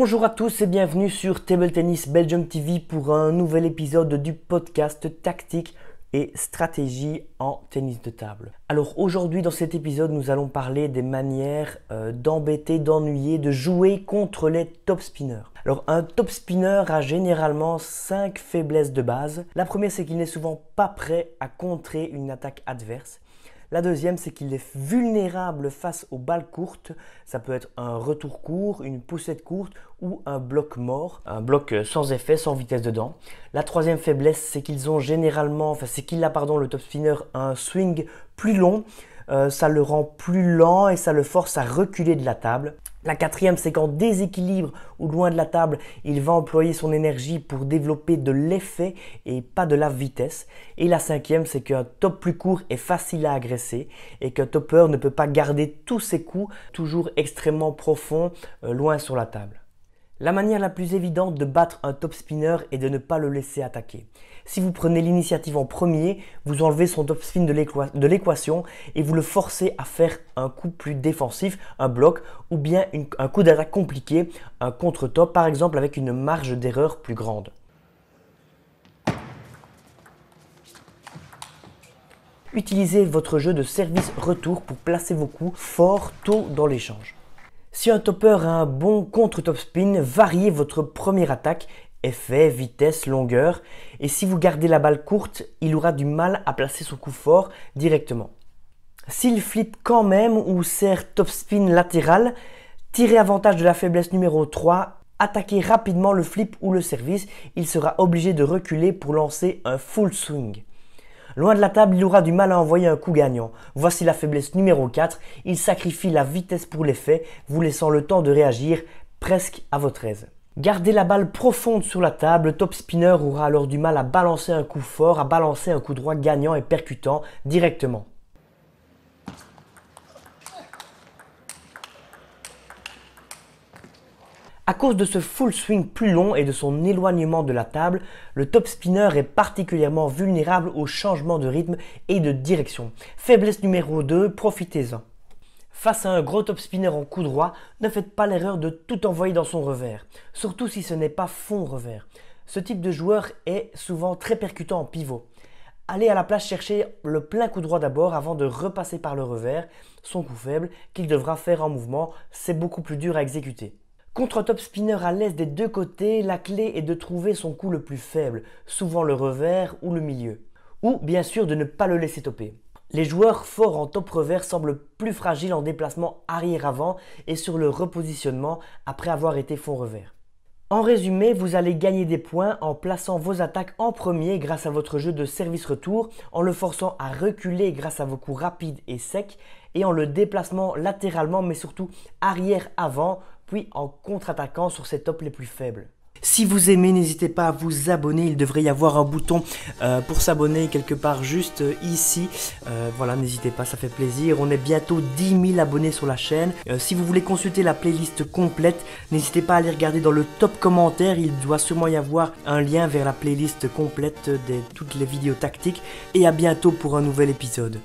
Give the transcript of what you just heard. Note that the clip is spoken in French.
Bonjour à tous et bienvenue sur Table Tennis Belgium TV pour un nouvel épisode du podcast tactique et stratégie en tennis de table. Alors aujourd'hui dans cet épisode nous allons parler des manières d'embêter, d'ennuyer, de jouer contre les top spinners. Alors un top spinner a généralement 5 faiblesses de base. La première c'est qu'il n'est souvent pas prêt à contrer une attaque adverse. La deuxième, c'est qu'il est vulnérable face aux balles courtes. Ça peut être un retour court, une poussette courte ou un bloc mort, un bloc sans effet, sans vitesse dedans. La troisième faiblesse, c'est qu'ils ont généralement, le top spinner un swing plus long. Ça le rend plus lent et ça le force à reculer de la table. La quatrième, c'est qu'en déséquilibre ou loin de la table, il va employer son énergie pour développer de l'effet et pas de la vitesse. Et la cinquième, c'est qu'un top plus court est facile à agresser et qu'un topper ne peut pas garder tous ses coups toujours extrêmement profonds, loin sur la table. La manière la plus évidente de battre un top spinner est de ne pas le laisser attaquer. Si vous prenez l'initiative en premier, vous enlevez son top spin de l'équation et vous le forcez à faire un coup plus défensif, un bloc ou bien un coup d'attaque compliqué, un contre-top par exemple avec une marge d'erreur plus grande. Utilisez votre jeu de service-retour pour placer vos coups fort tôt dans l'échange. Si un topper a un bon contre-top spin, variez votre première attaque, effet, vitesse, longueur. Et si vous gardez la balle courte, il aura du mal à placer son coup fort directement. S'il flippe quand même ou sert top spin latéral, tirez avantage de la faiblesse numéro 3. Attaquez rapidement le flip ou le service. Il sera obligé de reculer pour lancer un full swing. Loin de la table, il aura du mal à envoyer un coup gagnant. Voici la faiblesse numéro 4. Il sacrifie la vitesse pour l'effet, vous laissant le temps de réagir presque à votre aise. Gardez la balle profonde sur la table. Le top spinner aura alors du mal à balancer un coup fort, à balancer un coup droit gagnant et percutant directement. À cause de ce full swing plus long et de son éloignement de la table, le top spinner est particulièrement vulnérable au changement de rythme et de direction. Faiblesse numéro 2, profitez-en. Face à un gros top spinner en coup droit, ne faites pas l'erreur de tout envoyer dans son revers, surtout si ce n'est pas fond revers. Ce type de joueur est souvent très percutant en pivot. Allez à la place chercher le plein coup droit d'abord avant de repasser par le revers, son coup faible qu'il devra faire en mouvement, c'est beaucoup plus dur à exécuter. Contre un top spinner à l'aise des deux côtés, la clé est de trouver son coup le plus faible, souvent le revers ou le milieu. Ou bien sûr de ne pas le laisser topper. Les joueurs forts en top revers semblent plus fragiles en déplacement arrière-avant et sur le repositionnement après avoir été fond revers. En résumé, vous allez gagner des points en plaçant vos attaques en premier grâce à votre jeu de service-retour, en le forçant à reculer grâce à vos coups rapides et secs et en le déplacement latéralement mais surtout arrière-avant puis en contre-attaquant sur ses tops les plus faibles. Si vous aimez, n'hésitez pas à vous abonner, il devrait y avoir un bouton pour s'abonner quelque part juste ici. Voilà, n'hésitez pas, ça fait plaisir. On est bientôt 10 000 abonnés sur la chaîne. Si vous voulez consulter la playlist complète, n'hésitez pas à aller regarder dans le top commentaire. Il doit sûrement y avoir un lien vers la playlist complète de toutes les vidéos tactiques. Et à bientôt pour un nouvel épisode.